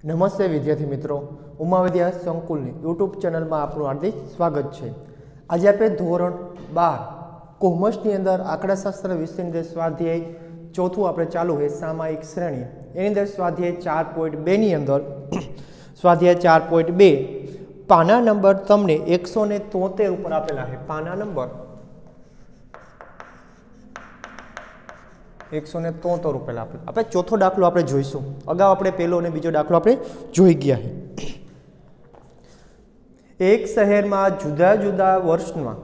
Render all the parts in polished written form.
नमस्ते विद्यार्थी मित्रों, उमा विद्या संकुल यूट्यूब चैनल में आपनु हार्दिक स्वागत है। आज आप धोरण 12 कॉमर्स अंदर आंकड़ाशास्त्र विषय स्वाध्याय चौथु आप चालू है सामायिक श्रेणी एनी अंदर स्वाध्याय 4.2 अंदर स्वाध्याय 4.2 पाना नंबर तमने 173 पर आपेला है। पाना नंबर 173 रुपया आप चौथो दाखलो आप जोईशुं। अगाऊ आप पहलो ने बीजो दाखलो आप जोई गया है। एक शहर में जुदा जुदा वर्ष में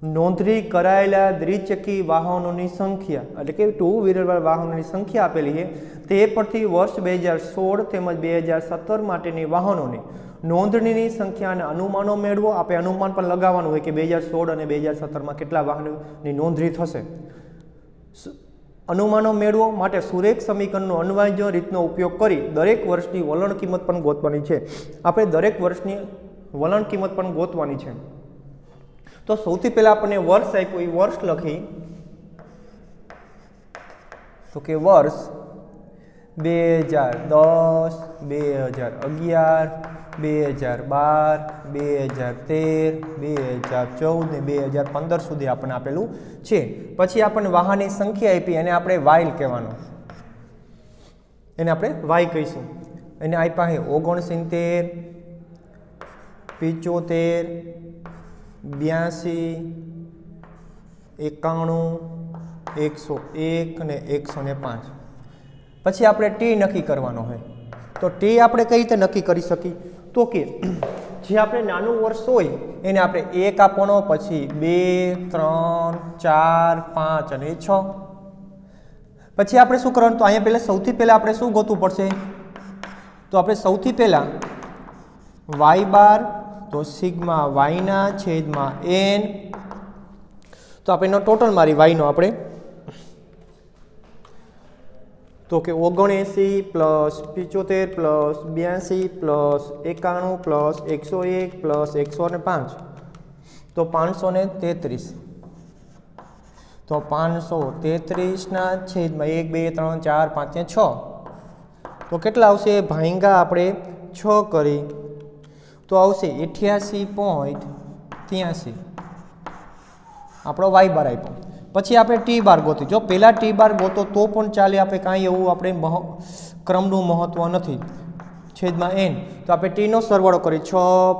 नोंधणी करायेला द्विचक्री वाहनों की संख्या एटले के टू व्हीलर वाहनों की संख्या आपेली है। ते परथी वर्ष 2016 तेमज 2017 माटेनी वाहनों ने नोंधणी संख्या ने अनुमानों मेळवो। आपे अनुमान पण लगाववानुं होय के 2016 और 2017 में केटला वाहनों नोंधणी थशे। अनुमानों मेळवो माटे सुरेख समीकरणनो अन्वय रीतनो उपयोग करी दरेक वर्षनी वलण किंमत पण गोतवानी छे। आपणे दरेक वर्षनी वलण किंमत पण गोतवानी छे। तो सौथी पहेला आपणे वर्ष आप्युं ए वर्ष लखी तो के वर्ष 2010 2011 2012 2013 2014 ने 2015 सुधी आपने आपेलू छे। पछी आपने वाहननी संख्या आपी एने आपणे वाय कहेवानो, एने आपणे वाय कहीशुं। एने आप्या है 69 75 82 91 101 ने 105। पछी आपणे टी नक्की करवानो है। तो टी आपणे कई रीते नक्की करी शकी तो कि जे आपणे नानुं वर्ष होय एने आपणे 1 आपवानो, पछी 2 3 4 5 अने 6। पछी आपणे शुं करवानुं तो अहींया पहेला सौथी पहेला आपणे शुं गोतवुं पड़शे तो आपणे सौथी पहेला y बार तो सिग्मा y ना छेदमां n तो आपणे एनो टोटल मारी y नो आपणे तो कि 79 plus 75 plus 82 plus 91 plus 101 plus 105 तो 533। तो 533 ना छेद में 1 2 3 4 5 6 तो केटला आवशे भांगा आपणे 6 करी तो आवशे 88.83 आपणो वाय बार आप्यो। पछी आपणे टी बार गोती। जो पहला टी बार गोतो तो पण चाले, आपणे कांई एवुं आपणे क्रमनुं महत्व नथी। छेदमां n तो आपणे टी नो सरवाळो करी 6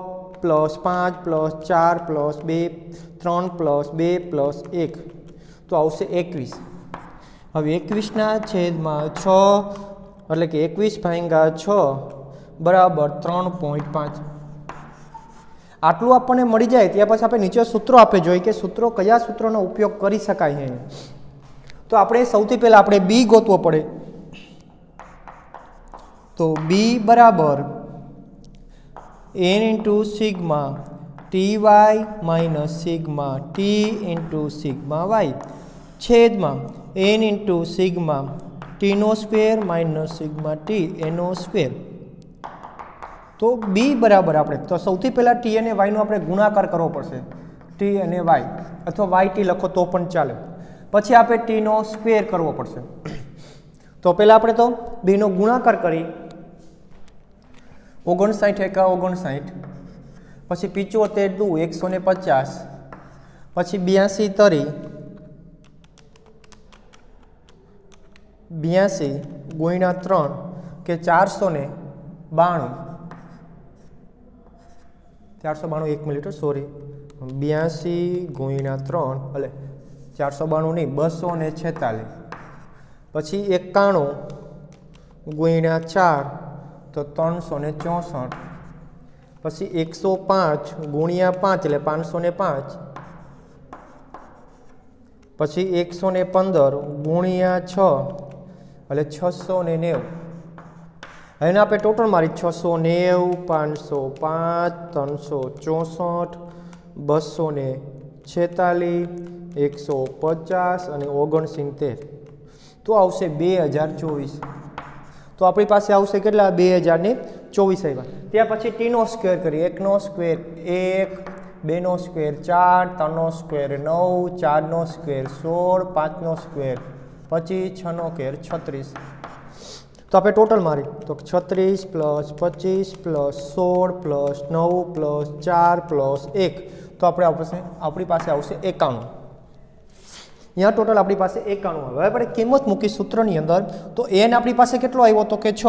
plus 5 plus 4 plus 2 3 plus 2 plus 1 तो आवशे 21। हवे 21 ना छेदमां 6 एटले के 21 भांगा 6 बराबर 3.5। आटलू आपने मळी जाए त्यार पछी आपणे नीचे सूत्रों आपे जोईए के सूत्रों कया सूत्रों उपयोग करी शकाय है। तो आपणे सौथी पहेला आपणे बी गोतवो पड़े। तो बी बराबर n into sigma t y minus sigma t into sigma y छेदमां n इंटू सिग्मा टी नो स्क्वेर माइनस सिग्मा टी एनो स्क्वेर। तो बी बराबर आपणे तो सौथी पहला टी अने वाय नो आपणे गुणाकार करवो पड़शे। टी अने वाय अथवा वाय टी लखो तो पण चाले। पछी आपणे टी नो स्क्वेर करवो पड़शे। तो पहला आपणे तो बी नो गुणाकार करी 59 एका 59 पछी 75 दू 150 पछी 82 तरी 82 गुण્યા 3 के 492 492 एक मिनिट सॉरी 82 गुण્યા 3 એટલે 492 नहीं 246 પછી 91 गुण્યા 4 तो 364 પછી 105 गुण્યા 5 એટલે 505 પછી 115 गुण્યા 6 એટલે 690। एने आपणे टोटल मारी 690 505 364 246 150 અને 69 तो आवशे 2024। तो अपनी पास आवशे केटला 2024 आव्या। त्यार पछी टी नो स्क्वेर करी 1 नो स्क्वेर 1 2 नो स्क्वेर 4 3 नो स्क्वेर 9 4 नो स्क्वेर 16 5 नो स्क्वेर 25 6 नो स्क्वेर 36 तो आप टोटल मारी तो 36 plus 25 plus 16 plus 9 plus 4 plus 1 तो अपनी पास आवशे 91। यहाँ टोटल अपनी पास 91 हवे आपणे किंमत मूकी सूत्रनी अंदर तो एन अपनी पास केटलो आव्यो तो के 6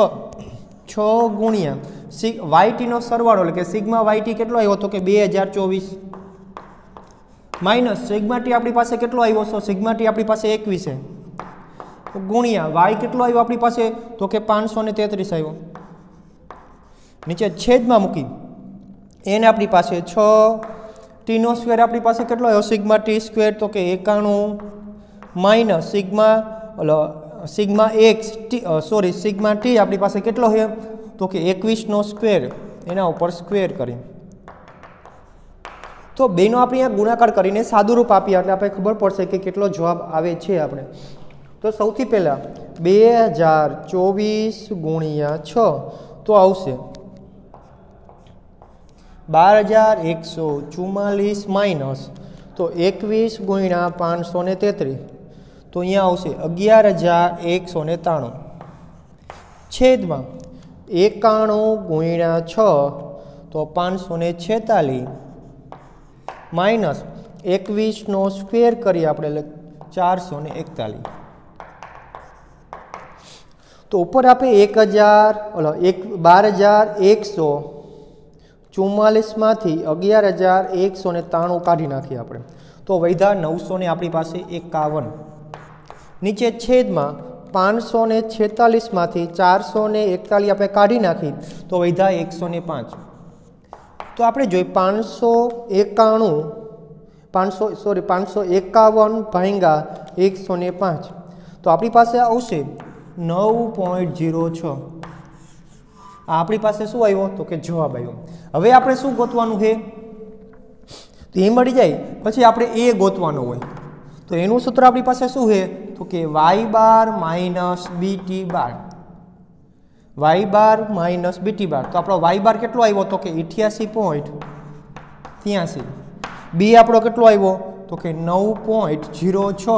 गुणिया वाईटी नो सरवाळो એટલે કે સિગ્મા વાયટી કેટલો આવ્યો તો કે 2024 માઈનસ સિગ્મા ટી આપણી પાસે કેટલો આવ્યો તો સિગ્મા ટી આપણી પાસે 21 છે તો ગુણ્યા y કેટલો આવ્યો આપણી પાસે તો કે 533 આવ્યો નીચે છેદમાં મૂકી n આપણી પાસે 6 t નો સ્ક્વેર આપણી પાસે કેટલો આવ્યો સિગ્મા t સ્ક્વેર તો કે 91 minus sigma x sigma t આપણી પાસે કેટલો છે तो कि 21 નો स्क्वेर एना ऊपर स्क्वेर करी तो बेनो आपणे आ गुणाकार करीने सादुं रूप आपीए એટલે આપણે ખબર પડશે કે કેટલો જવાબ આવે છે આપણે તો સૌથી પહેલા 2024 ગુણ્યા 6 તો આવશે 12144 માઈનસ તો 21 ગુણ્યા 533 તો અહીંયા આવશે 11193 છેદમાં 91 गुणिया 6 तो 546 माइनस 21 नो स्क्वेर करिए आपणे 441 तो ऊपर आपे 12144 मांथी 11193 काढी नाखीए आपणे तो वैधा 900 ने आपणी पासे 51 नीचे छेद में 546 मांथी 441 आपणे काढी नाखी तो वैधा 105 तो आपणे जोई 551 भांगा 105 तो आपणी पासे आवशे 9.06 आपणी पासे शुं आव्यो तो के जवाब आव्यो। हवे आपणे शुं गोतवानुं छे तो ए मळी जाय पछी आपणे ए गोतवानो होय तो एनुं सूत्र आपणी पासे शुं छे तो कि y बार माइनस bt बार y बार माइनस bt बार तो आपणो y बार केटलो आव्यो तो कि 88.83 b आपणो केटलो आव्यो तो कि 9.06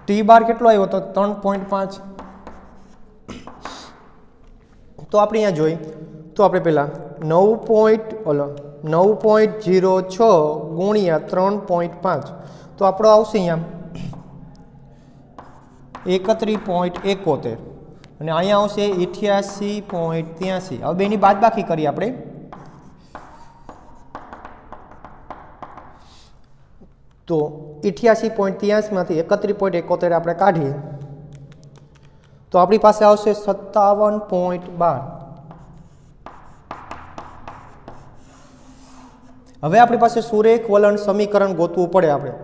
t बार केटलो आव्यो तो 3.5 तो आपणे अहींया जोई तो आपणे पहेला 9.06 गुणिया 3.5 तो आपणो आवशे अहींया 31.71 અને અહીંયા આવશે 88.83 હવે બેની બાદબાકી કરી આપણે તો 88.83 માંથી 31.71 આપણે કાઢીએ તો આપણી પાસે આવશે 57.12 હવે આપણી પાસે સુરેખ વલણ સમીકરણ ગોતવું પડે આપણે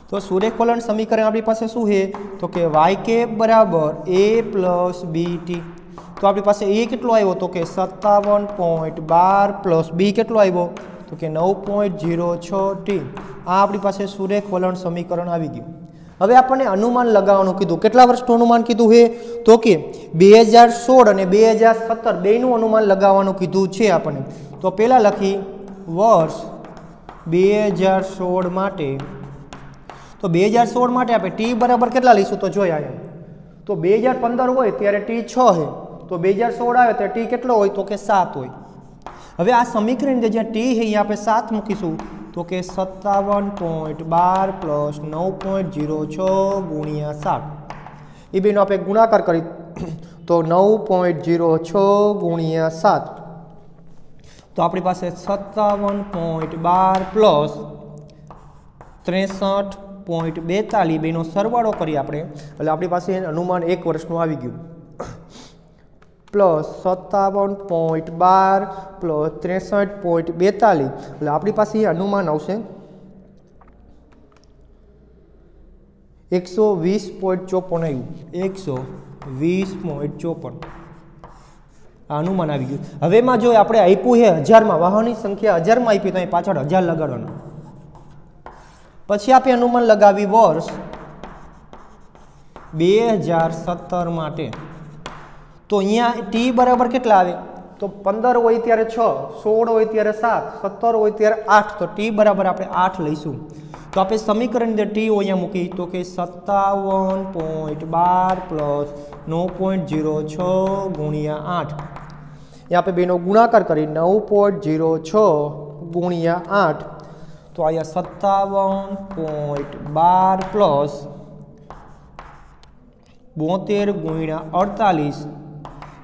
तो सुरेखवलन समीकरण अपनी पास शू है तो कि y कैप बराबर a प्लस bt तो अपनी पास a केटलो आव्यो तो कि 57.12 प्लस b केटलो आव्यो तो कि 9.06 t आ अपनी पास सुरेखवलन समीकरण आवी गयुं। हवे आपणे अनुमान लगाववानुं कीधुं केटला वर्षनुं अनुमान कीधुं है तो कि 2016 અને 2017 बेनुं अनुमान लगाववानुं कीधुं छे आपणे तो पहेला लखी वर्ष 2016 माटे तो 2016 माटे आपणे टी बराबर केटला लईशुं तो जोया तो 2015 होय त्यारे टी 6 है तो 2016 आवे तो टी केटलो होय तो के 7 होय। हवे आ समीकरण जे टी है अहींया आपणे 7 मूकीशुं तो के 57.12 प्लस 9.06 गुणिया 7 ए बेनो आपणे गुणाकार करी तो 9.06 गुणिया 7 तो अपनी पास 57.12 प्लस 63.42 बेनो सरवाळो करी आपणे એટલે આપણી પાસે अनुमान 1 વર્ષનું આવી ગયું प्लस 57.12 प्लस 63.42 એટલે આપણી પાસે अनुमान આવશે 120.54 આવ્યું 120.54 अनुमान આવી ગયું। હવે માં જો આપણે આપ્યું છે 1000 માં વાહનની સંખ્યા 1000 માં આપી તો અહીં પાછળ 1000 લગાડવાનું પછી આપણે अनुमान लगावी वर्ष 2017 माटे तो अहींया टी बराबर केटला आवे तो 15 હોય ત્યારે 6, 16 હોય ત્યારે 7, 17 હોય ત્યારે 8, તો t બરાબર આપણે 8 લઈશું। તો આપણે સમીકરણ અંદર t અહીંયા મૂકી તો કે 57.12 પ્લસ 9.06 ગુણ્યા 8, એ આપણે બેનો ગુણાકાર કરી 9.06 ગુણ્યા 8, તો અહીંયા 57.12 પ્લસ 72 ગુણ્યા 48,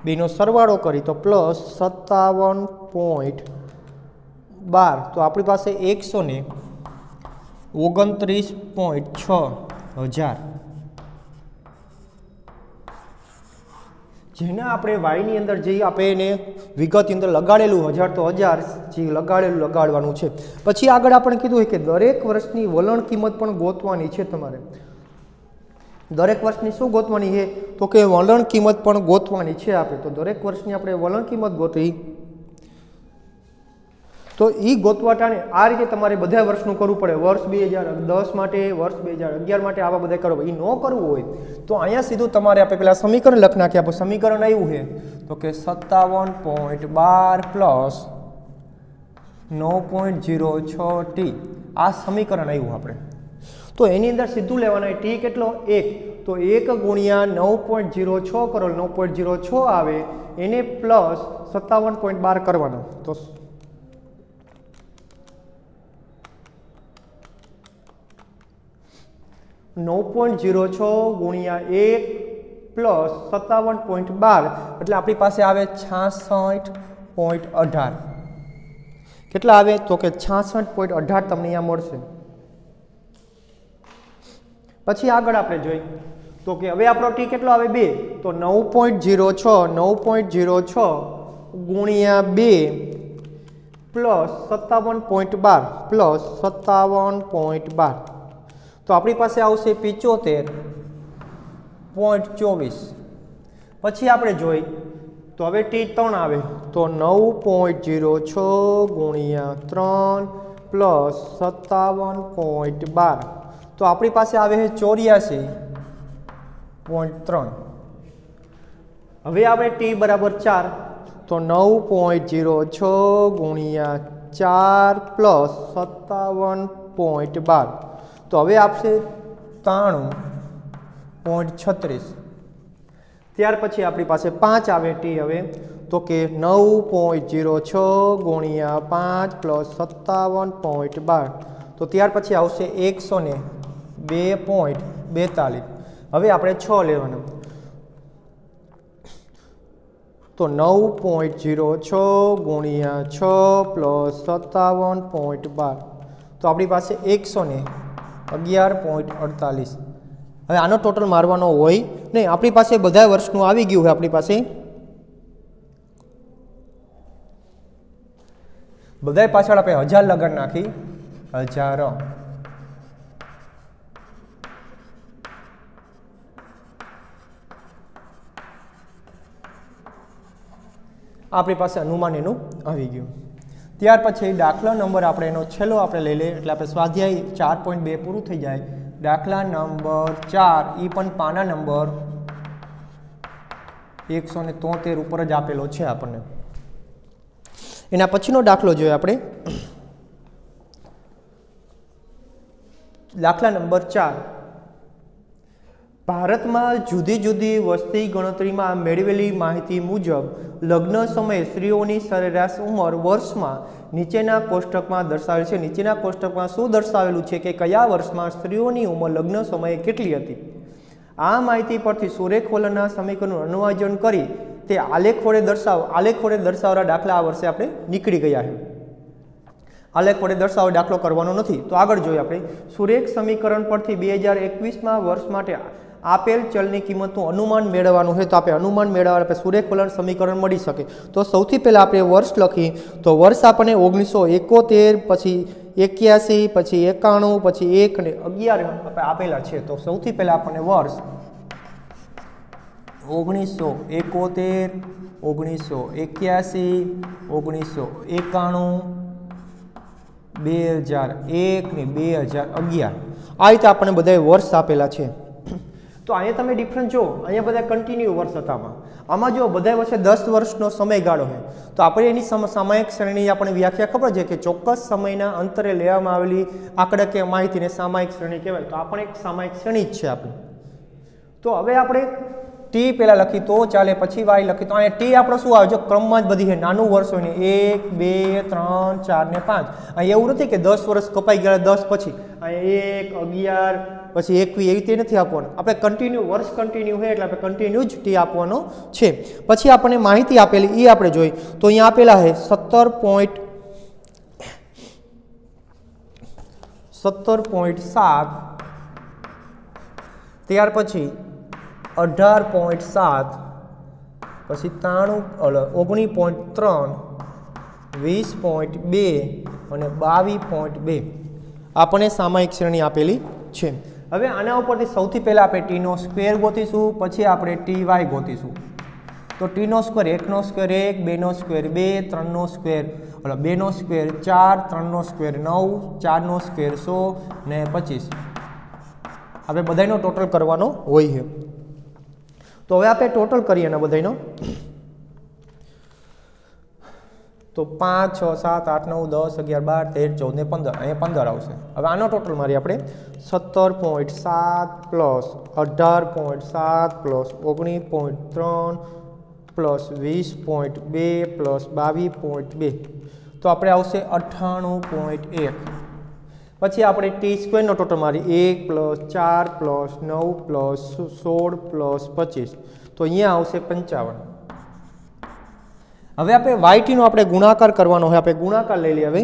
બેનો સરવાળો કરી તો પ્લસ 57.12, તો આપણી પાસે 129.6 હજાર, જેને આપણે વાયની અંદર જે આપણે એને વિગત અંદર લગાડેલું 1000 તો 1000 જે લગાડેલું લગાડવાનું છે। પછી આગળ આપણે કીધું છે કે દરેક વર્ષની વલણ કિંમત પણ ગોતવાની છે તમારે। દરેક વર્ષની શું ગોતવાની છે તો કે વલણ કિંમત પણ ગોતવાની છે આપણે। તો દરેક વર્ષની આપણે વલણ કિંમત ગોતવી, તો એ ગોતવાટાને આ રીતે તમારે બધા વર્ષનું કરવું પડે। વર્ષ 2010 માટે, વર્ષ 2011 માટે આવા બધા કરવું। એ ન કરવું હોય તો અહીંયા સીધું તમારે આપણે પેલા સમીકરણ લખ નાખીએ। આપણું સમીકરણ આવ્યું છે તો કે 57.12 પ્લસ 9.06 t, આ સમીકરણ આવ્યું આપણે। તો એની અંદર સીધું લેવાના t કેટલો 1, તો 1 ગુણ્યા 9.06 કરો, 9.06 આવે એને પ્લસ 57.12 કરવાનો, તો 9.06 ગુણ્યા 1 પ્લસ 57.12 એટલે આપણી પાસે આવે 66.18। કેટલા આવે તો કે 66.18 તમને અહીંયા મળશે। પછી આગળ આપણે જોઈ તો કે હવે આપણો ટી કેટલો આવે 2, તો 9.06 ગુણ્યા 2 પ્લસ 57.12 પ્લસ 57.12, તો આપણી પાસે આવશે 75.24। પછી આપણે જોઈ તો હવે ટી 3 આવે તો 9.06 ગુણ્યા 3 પ્લસ 57.12, તો આપણી પાસે આવે છે 84.3। હવે આપણે ટી બરાબર 4, તો 9.06 ગુણ્યા 4 પ્લસ 57.12, તો હવે આપશે 93.36। ત્યાર પછી આપણી પાસે 5 આવે ટી હવે તો કે 9.06 ગુણ્યા 5 પ્લસ 57.12, તો ત્યાર પછી આવશે 102.42। હવે આપણે 6 લેવાના, તો 9.06 ગુણ્યા 6 પ્લસ 57.12, તો આપણી પાસે 111.48। હવે આનો ટોટલ મારવાનો હોય નહીં, આપણી પાસે બધા વર્ષનું આવી ગયું હોય। આપણી પાસે બધા પાછળ આપણે 1000 લગાડ નાખી, 1000। આપણી પાસે અનુમાન એનું આવી ગયું। ત્યાર પછી દાખલા નંબર આપણે એનો છેલ્લો આપણે લઈ લઈએ એટલે આપણે સ્વાધ્યાય 4.2 પૂરું થઈ જાય। દાખલા નંબર 4 એ પણ પાના નંબર 173 ઉપર જ આપેલો છે આપણને। એના પછીનો દાખલો જોઈએ આપણે, દાખલા નંબર 4। ભારતમાં જુદી જુદી વસ્તી ગણતરીમાં મેળવેલી માહિતી મુજબ લગ્ન સમયે સ્ત્રીઓની સરેરાશ ઉંમર વર્ષમાં નીચેના કોષ્ટકમાં દર્શાવેલ છે। નીચેના કોષ્ટકમાં શું દર્શાવેલું છે કે કયા વર્ષમાં સ્ત્રીઓની ઉંમર લગ્ન સમયે કેટલી હતી। આ માહિતી પરથી સુરેખ વલણના સમીકરણનું અનુવાદન કરી તે આલેખ વડે દર્શાવવાના દાખલા આ વર્ષે આપણે નીકળી ગયા છે। આલેખ વડે દર્શાવો દાખલો કરવાનો નથી, તો આગળ જોઈએ આપણે સુરેખ સમીકરણ પરથી 2021માં વર્ષ માટે આપેલ ચલની કિંમતનું અનુમાન મેળવવાનું છે। તો આપણે અનુમાન મેળવવા આપણે સુરેખ વલણ સમીકરણ મળી શકે। તો સૌથી પહેલાં આપણે વર્ષ લખી, તો વર્ષ આપણને 1971, પછી 81, પછી 91, પછી 1 અને 11 આપણે આપેલા છે। તો સૌથી પહેલાં આપણને વર્ષ 1971, 1981, 1991, 2001 ને 2011 આ રીતે આપણને બધા વર્ષ આપેલા છે। તો અહીંયા તમે ડિફરન્સ જો, અહીંયા બધા કન્ટિન્યુ વર્ષ હતા. આમાં જો બધા વચ્ચે 10 વર્ષનો સમયગાળો છે, તો આપણે એની સામયિક શ્રેણી આપણે વ્યાખ્યા ખબર છે કે ચોક્કસ સમયના અંતરે લેવામાં આવેલી આંકડાકીય માહિતીને સામયિક શ્રેણી કહેવાય. તો આપણે એક સામયિક શ્રેણી જ છે આપણી. તો હવે આપણે ટી પહેલાં લખી તો ચાલે, પછી વાય લખી તો અહીંયા ટી આપણો શું આવે? જો ક્રમમાં જ બધી છે, નાનું વર્ષ હોય ને 1 2 3 4 ને 5. અહીંયા એવું નથી કે 10 વર્ષ કપાઈ ગયા 10 પછી અહીંયા 1 11 પછી 21 એવી રીતે નથી આપવાનું. આપણે કન્ટિન્યુ વર્ષ કન્ટિન્યુ છે એટલે આપણે કન્ટિન્યુ જ ટી આપવાનો છે. પછી આપણને માહિતી આપેલી એ આપણે જોઈ તો અહીંયા આપેલા છે 17.7, ત્યાર પછી 18.7, પછી 19.3, 20.2 અને 22.2 આપણને સામયિક શ્રેણી આપેલી છે. હવે આના ઉપરથી સૌથી પહેલાં આપણે ટીનો સ્ક્વેર ગોતીશું, પછી આપણે ટી વાય ગોતીશું. તો ટીનો સ્ક્વેર 1નો સ્ક્વેર 1, 2નો સ્ક્વેર 2, 3નો સ્ક્વેર 2નો સ્ક્વેર 4, 3નો સ્ક્વેર 9, 4નો સ્ક્વેર 100 ને 25. આપણે બધાનો ટોટલ કરવાનો હોય છે. તો હવે આપણે ટોટલ કરીએ એના બધાનો. તો 5 6 7 8 9 10 11 12 13 14 ને 15, અહીંયા 15 આવશે. હવે આનો ટોટલ મારી આપણે 17.7 પ્લસ 18.7 પ્લસ 19.3 પ્લસ 20.2 પ્લસ 22.2, તો આપણે આવશે 98.1. પછી આપણે ટી સ્ક્વેરનો ટોટલ મારી 1 પ્લસ 4 પ્લસ 9 પ્લસ 16 પ્લસ 25, તો અહીંયા આવશે 55. હવે આપણે વાય ટીનો આપણે ગુણાકાર કરવાનો હોય. આપણે ગુણાકાર લઈ લઈએ. હવે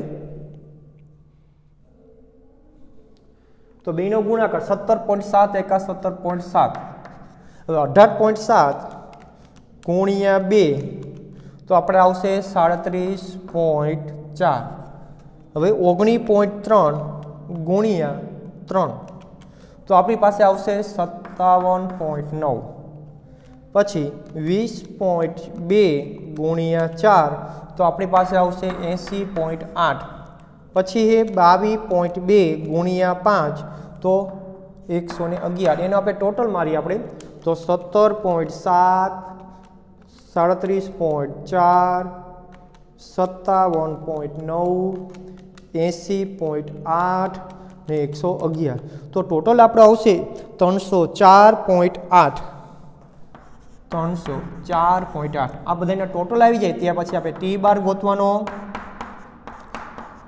તો બેનો ગુણાકાર 17.7 એકા 17.7. હવે 18.7 ગુણ્યા 2 તો આપણે આવશે 37.4. હવે 19.3 ગુણ્યા 3 તો આપણી પાસે આવશે 57.9. પછી 20.2 ગુણ્યા 4 તો આપણી પાસે આવશે 80.8. પછી એ 22.2 ગુણ્યા 5 તો 111. એનો આપણે ટોટલ મારી આપણે તો 17.7, 37.4, 57.9, 80.8 ને 111. તો ટોટલ આપણે આવશે 304.8. 304.8 આ બધાના ટોટલ આવી જાય. ત્યાં પછી આપણે ટી બાર ગોતવાનો,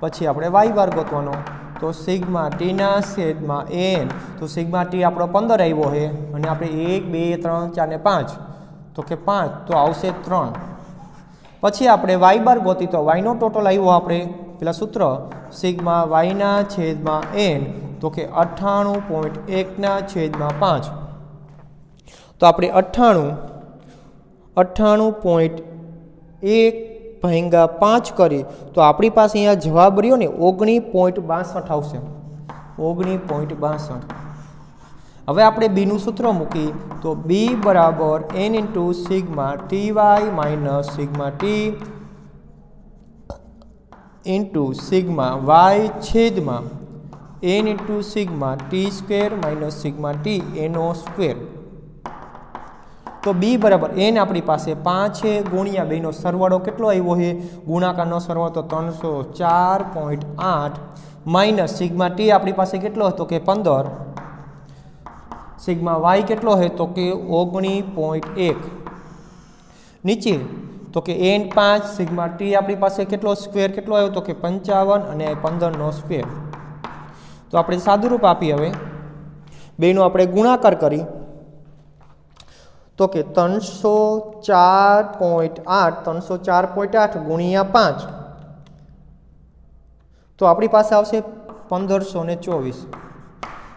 પછી આપણે વાય બાર ગોતવાનો. તો સિગ્મા ટીના છેદમાં એન, તો સિગ્મા ટી આપણો 15 આવ્યો છે અને આપણે 1 2 3 4 ને 5, તો કે 5 તો આવશે 3. પછી આપણે વાય બાર ગોતી તો વાયનો ટોટલ આવ્યો આપણે પેલા સૂત્ર સિગ્મા વાયના છેદમાં એન, તો કે 98.1 ના છેદમાં 5. તો આપણે 98.1 ભાગ્યા 5 કરી તો આપણી પાસે અહીંયા જવાબ રહ્યો ને 19.62 આવશે. 19.62. હવે આપણે બીનું સૂત્ર મૂકી તો બી બરાબર n into sigma t y minus sigma t into sigma y છેદમાં n into sigma T square minus sigma T એનો સ્ક્વેર. તો બી બરાબર એન આપણી પાસે 5 છે ગુણ્યા 2નો સરવાળો કેટલો આવ્યો છે? ગુણાકારનો સરવાળો તો 304.8 માઇનસ સિગ્મા ટી આપણી પાસે કેટલો હતો કે 15, સિગ્મા વાય કેટલો છે તો કે 19.1. નીચે તો કે એન 5 સિગ્મા ટી આપણી પાસે કેટલો સ્ક્વેર કેટલો આવ્યો તો કે 55 અને 15નો સ્ક્વેર. તો આપણે સાદુરૂપ આપી. હવે બેનો આપણે ગુણાકાર કરી તો કે 304.8 ગુણ્યા 5 તો આપણી પાસે આવશે 1524.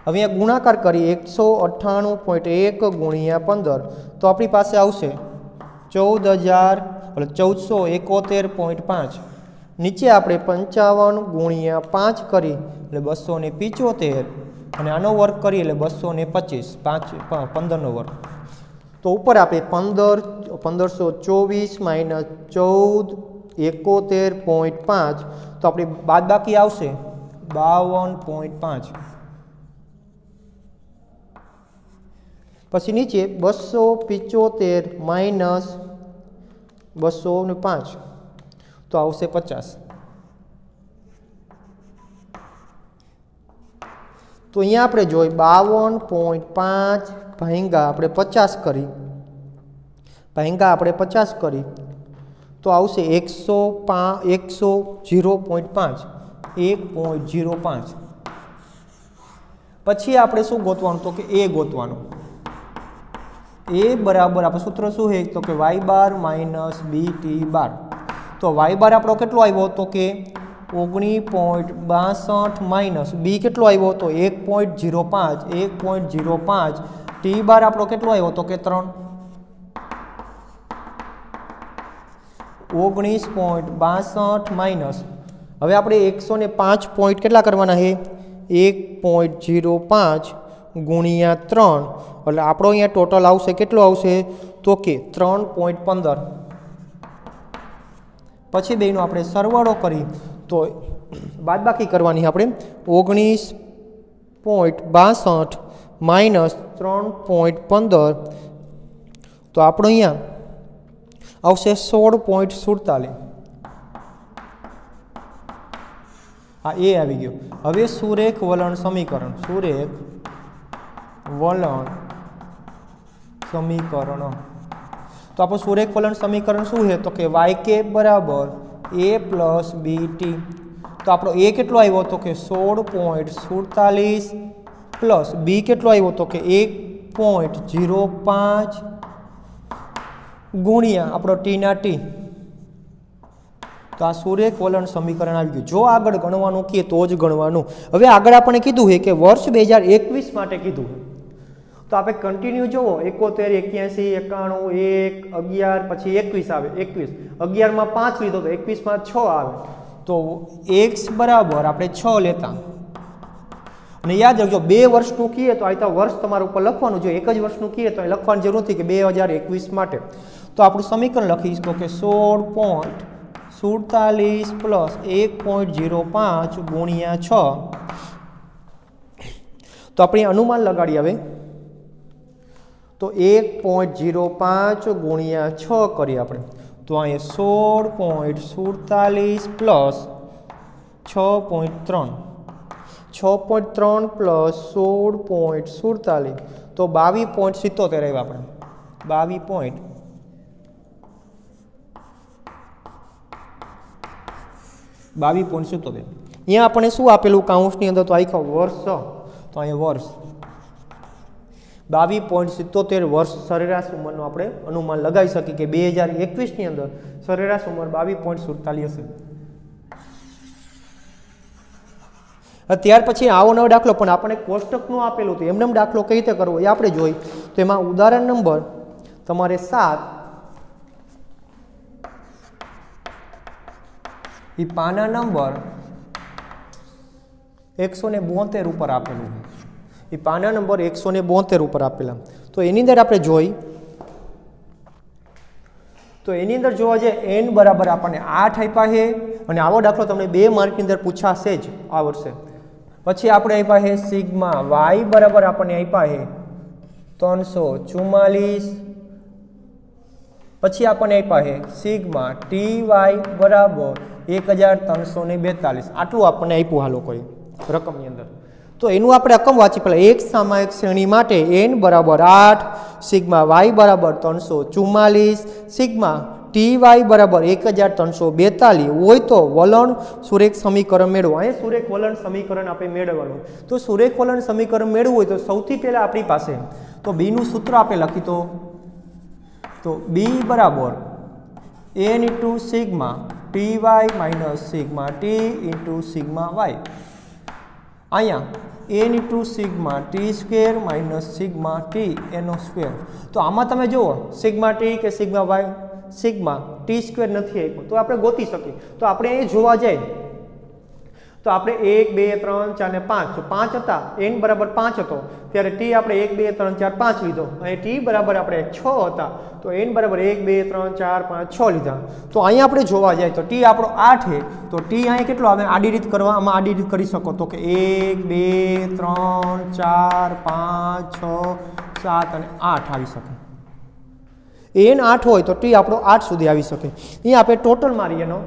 હવે અહીંયા ગુણાકાર કરી 198.1 ગુણ્યા 15 તો આપણી પાસે આવશે 1471.5. નીચે આપણે 55 ગુણ્યા 5 કરી એટલે 275 અને આનો વર્ગ કરીએ એટલે 225, 15નો વર્ગ. તો ઉપર આપણે 1524 માઇનસ 1471.5 તો આપણી બાદબાકી આવશે 52.5. પછી નીચે 275 માઇનસ 205 તો આવશે 50. તો અહીંયા આપણે જોઈ 52.5 ભાંગ્યા આપણે 50 કરી, ભાંગ્યા આપણે 50 કરી તો આવશે 0.5 1.05. પછી આપણે શું ગોતવાનું તો કે એ ગોતવાનું. એ બરાબર આપણે સૂત્ર શું છે તો કે y બાર માઇનસ BT બાર. તો y બાર આપણો કેટલો આવ્યો તો કે 19.62 માઇનસ બી કેટલો આવ્યો તો 1.05 ટી બાર આપણો કેટલો આવ્યો તો કે 3 19.62 માઇનસ હવે આપણે 105 પોઈન્ટ કેટલા કરવાના છે 1.05 ગુણ્યા 3 એટલે આપણો અહીંયા ટોટલ આવશે કેટલો આવશે તો કે 3.15. પછી બેનો આપણે સરવાળો કરી તો બાદબાકી કરવાની આપણે 19.62 માઇનસ 3.15 તો આપણો અહીંયા આવશે 16.47. આ એ આવી ગયો. હવે સુરેખ વલણ સમીકરણ, સુરેખ વલણ સમીકરણ. તો આપણું સુરેખ વલણ સમીકરણ શું છે તો કે y બરાબર a પ્લસ BT. તો આપણો a કેટલો આવ્યો તો કે 16.47 પ્લસ b કેટલો આવ્યો તો કે 1.05 ગુણ્યા આપણો t ના t. તો આ સુરેખ વલણ સમીકરણ આવી ગયું. જો આગળ ગણવાનું કહીએ તો જ ગણવાનું. હવે આગળ આપણે કીધું છે કે વર્ષ 2021 માટે કીધું છે તો આપણે કન્ટિન્યુ જુઓ 71 81 91 1 11 પછી 21 આવે 21 11 માં 5 લીધો તો 21 માં 6 આવે તો x બરાબર આપણે 6 લેતા. અને યાદ રાખજો 2 વર્ષનું કહીએ તો આ વર્ષ તમારા ઉપર લખવાનું. જો એક જ વર્ષનું કહીએ તો લખવાની જરૂર નથી કે 2021 માટે. તો આપણું સમીકરણ લખીશ તો કે 16.47 પ્લસ 1.05 ગુણ્યા 6. તો આપણે અનુમાન લગાડીએ હવે તો 1.05 ગુણ્યા 6 કરીએ આપણે તો અહીંયા 16.47 પ્લસ 6.3 પ્લસ 16.47 તો 22.77 આવ્યા આપણે 22.77. અહીંયા આપણે શું આપેલું કાઉન્સની અંદર તો આખા વર્ષ તો અહીંયા વર્ષ 22.77 વર્ષ સરેરાશ ઉંમરનું આપણે અનુમાન લગાવી શકીએ કે 2021ની અંદર સરેરાશ ઉંમર 22.47 હશે. ત્યાર પછી આવો નવો દાખલો પણ આપણે કોષ્ટકનું આપેલું હતું એમને દાખલો કઈ રીતે કરવો એ આપણે જોઈ. તો એમાં ઉદાહરણ નંબર તમારે 7 એ પાના નંબર 172 ઉપર આપેલું એ પાના નંબર 172 ઉપર આપેલા. તો એની અંદર આપણે જોઈ તો એની અંદર જોવા જઈએ n બરાબર આપણને 8 આપ્યા છે અને આવો દાખલો તમને 2 માર્કની અંદર પૂછાશે જ આ વર્ષે. પછી આપણે આપ્યા છે સિગ્મા y બરાબર આપણને આપ્યા છે 344. પછી આપણને આપ્યા છે સિગ્મા ty બરાબર 1342. આટલું આપણને આપ્યું આ લોકોએ રકમની અંદર. તો એનું આપણે રકમ વાંચી પહેલાં એક સામાયિક શ્રેણી માટે n બરાબર 8, સિગ્મા y બરાબર 344, સિગ્મા ty બરાબર 1342 હોય તો વલણ સુરેખ સમીકરણ મેળવો. અહીંયા સુરેખ વલણ સમીકરણ આપણે મેળવવાનું. તો સુરેખ વલણ સમીકરણ મેળવવું હોય તો સૌથી પહેલાં આપણી પાસે તો બીનું સૂત્ર આપણે લખી તો b બરાબર n into sigma ty minus sigma t into sigma y. અહીંયા n into sigma T square minus sigma T એનો સ્ક્વેર. તો આમાં તમે જુઓ સિગ્મા ટી કે sigma Y sigma T square નથી આપ્યું તો આપણે ગોતી શકીએ. તો આપણે એ જોવા જઈએ તો આપણે 1 2 3 4 ને 5 5 હતા n બરાબર 5 હતો ત્યારે t આપણે 1 2 3 4 5 લીધો અને t બરાબર આપણે 6 હતા તો n બરાબર 1 2 3 4 5 6 લીધા. તો અહીંયા આપણે જોવા જાય તો t આપણો 8 છે તો t અહીંયા કેટલો આવે આડી રીત કરવા આમાં આડી રીત કરી શકો તો કે 1 2 3 4 5 6 7 અને 8 આવી શકે. n 8 હોય તો t આપણો 8 સુધી આવી શકે. અહીંયા આપણે ટોટલ મારીએ એનો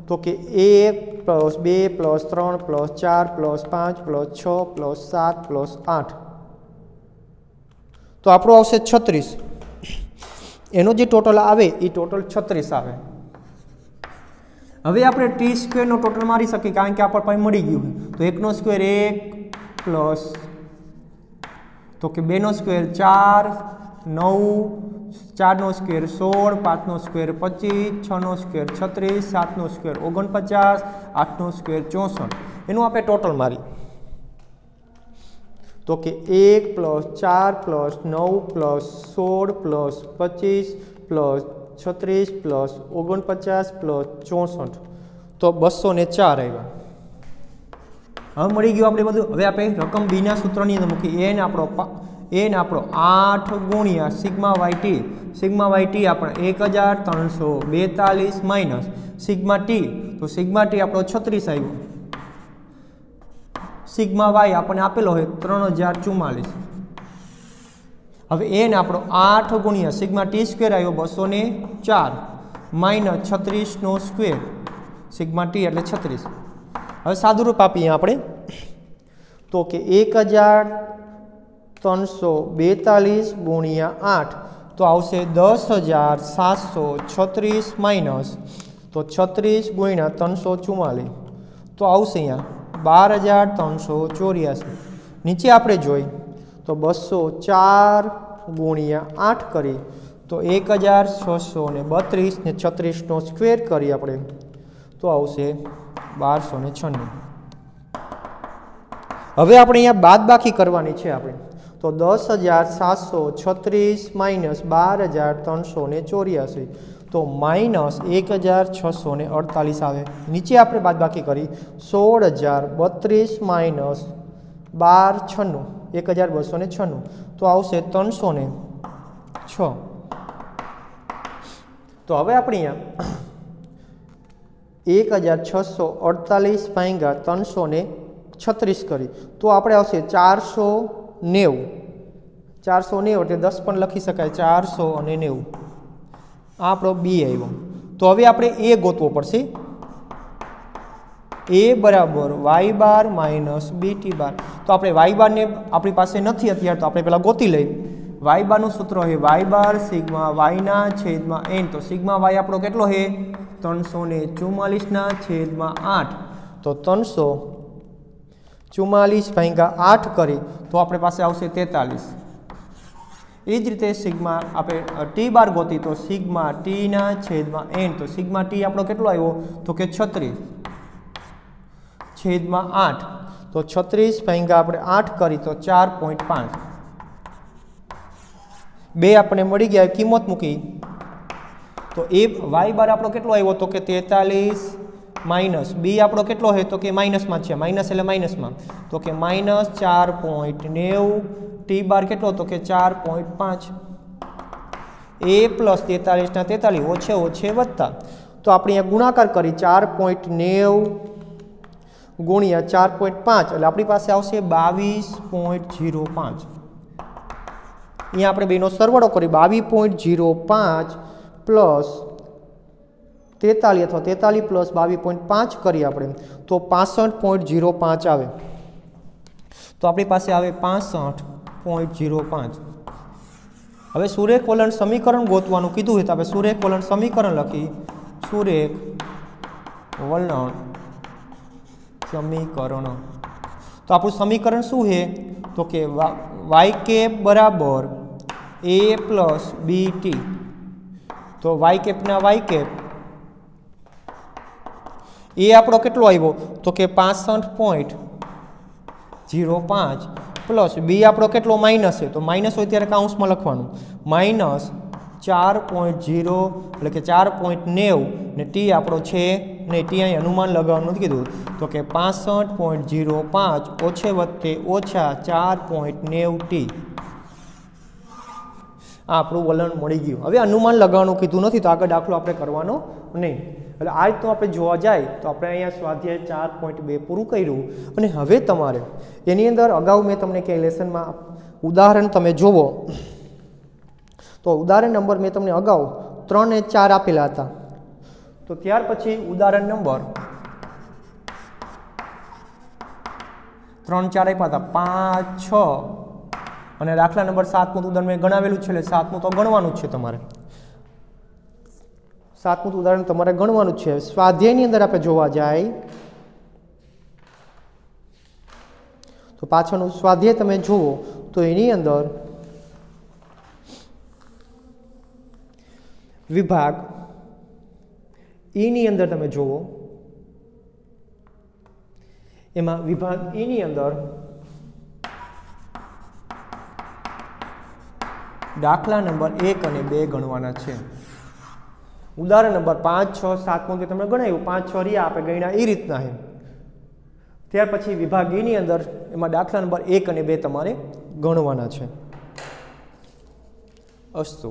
તો કે 1 + 2 + 3 + 4 + 5 + 6 + 7 + 8 તો આપણો આવશે 36. એનો જે ટોટલ આવે એ ટોટલ 36 આવે. હવે આપણે ટી સ્ક્વેરનો ટોટલ મારી શકીએ કારણ કે આપણને મળી ગયું તો 1 નો સ્ક્વેર 1 પ્લસ તો કે 2 નો સ્ક્વેર 4 9 4 નો સ્ક્વેર 16 5 નો સ્ક્વેર 25 6 નો સ્ક્વેર 36 7 નો સ્ક્વેર 49 8 નો સ્ક્વેર 64 એનું આપણે ટોટલ મારી તો કે 1 + 4 + 9 + 16 + 25 + 36 + 49 + 64 તો 204 આવ્યા. હવે મળી ગયું આપણે બધું. હવે આપણે રકમ બીના સૂત્રની અંદર મૂકી n આપણો 8 ગુણ્યા sigma Y T. Sigma Y T આપણે 1342 માઇનસ સિગ્મા ટી તો સિગ્મા ટી આપણો 36 આવ્યો. સિગ્મા વાય આપણને આપેલો હોય 3044. હવે n આપણો 8 ગુણ્યા સિગ્મા ટી સ્ક્વેર આવ્યો 204 માઇનસ 36 નો સ્ક્વેર સિગ્મા ટી એટલે 36. હવે સાદુરૂપ આપીએ આપણે તો કે 1342 ગુણ્યા 8 તો આવશે 10736 માઇનસ તો 36 ગુણ્યા 344 તો આવશે અહીંયા 12384. નીચે આપણે જોઈ તો 204 ગુણ્યા 8 કરી તો 1632 ને 36 નો સ્ક્વેર કરી આપણે તો આવશે 1296. હવે આપણે અહીંયા બાદબાકી કરવાની છે આપણે તો 10736 માઇનસ 12384 તો માઇનસ 1648 આવે. નીચે આપણે બાદબાકી કરી 16032 માઇનસ 1296 1296 તો આવશે 306. તો હવે આપણે અહીંયા 1648 ભાગ્યા 336 કરી તો આપણે આવશે 490 એટલે 10 પણ લખી શકાય 490 આ આપણો બી આવ્યો. તો હવે આપણે એ ગોતવો પડશે. a બરાબર વાય બાર માઇનસ બીટી બાર. તો આપણે વાય બારને આપણી પાસે નથી અત્યારે તો આપણે પહેલાં ગોતી લઈએ. વાય બારનું સૂત્ર છે વાય બાર સિગ્મા વાયના છેદમાં n. તો સિગ્મા વાય આપણો કેટલો છે 344/8 તો 344/8 કરી તો આપણી પાસે આવશે 43. એ જ રીતે સિગ્મા આપણે ટી બાર ગોતી તો સિગ્મા ટીના છેદમાં n. તો સિગ્મા ટી આપણો કેટલો આવ્યો તો કે 36/8 તો 36 આપણે 8 કરી તો 4.5. બે આપણે મળી ગયા કિંમત મૂકી તો એ વાય બાર આપણો કેટલો આવ્યો તો કે 43 માઇનસ બી આપણો કેટલો છે તો કે માઇનસમાં છે માઇનસ એટલે માઇનસમાં તો કે માઇનસ 4.90 ટી બાર કેટલો તો કે 4.5 એ પ્લસ 43 ના 43 ઓછે ઓછે વધતા તો આપણે અહીંયા ગુણાકાર કરી 4.90 ગુણ્યા 4.5 એટલે આપણી પાસે આવશે 22.05. અહીંયા આપણે બેનો સરવાળો કરી 22.05 પ્લસ 43 અથવા 43 પ્લસ 22.5 કરીએ આપણે તો 65.05 આવે. તો આપણી પાસે આવે 65.05. હવે સુરેખ વલણ સમીકરણ ગોતવાનું કીધું હોય તો આપણે સુરેખ વલણ સમીકરણ લખી સુરેખ વલણ સમીકરણ. તો આપણું સમીકરણ શું છે તો કે વાય કેપ બરાબર a પ્લસ બી ટી. તો વાય કેપના વાય કેપ એ આપણો કેટલો આવ્યો તો કે 65.05 પ્લસ બી આપણો કેટલો માઇનસ છે તો માઇનસ હોય ત્યારે કાઉન્સમાં લખવાનું માઇનસ 4.0 એટલે કે 4.90 ને ટી આપણો છે ને ટી અહીં અનુમાન લગાવવાનું નથી કીધું તો કે 65.05 ઓછે વત્તે ઓછા 4.90 ટી. આ આપણું વલણ મળી ગયું. હવે અનુમાન લગાવવાનું કીધું નથી તો આગળ દાખલો આપણે કરવાનો નહીં. એટલે આ રીતનું આપણે જોવા જાય તો આપણે અહીંયા સ્વાધ્યાય 4.2 પૂરું કર્યું અને હવે તમારે એની અંદર અગાઉ મેં તમને ક્યાંય લેસનમાં ઉદાહરણ તમે જુઓ તો ઉદાહરણ નંબર મેં તમને અગાઉ 3 અને 4 આપેલા હતા. તો ત્યાર પછી ઉદાહરણ નંબર 3, 4 આપ્યા હતા, 5, 6 અને દાખલા નંબર 7મું ઉદાહરણ મેં ગણાવેલું છે એટલે 7મું તો ગણવાનું જ છે તમારે. 7મું ઉદાહરણ તમારે ગણવાનું જ છે. સ્વાધ્યાયની અંદર આપણે જોવા જાય તો પાછળનું સ્વાધ્યાય તમે જુઓ તો એની અંદર વિભાગ ઈની અંદર તમે જુઓ, એમાં વિભાગ ઈની અંદર દાખલા નંબર 1 અને 2 ગણવાના છે. ઉદાહરણ નંબર 5, 6, 7મું કે તમે ગણાવ્યું, 5, 6 રહ્યા આપણે ગણ્યા એ રીતના છે. ત્યાર પછી વિભાગ ઈની અંદર એમાં દાખલા નંબર 1 અને 2 તમારે ગણવાના છે. અસ્તુ.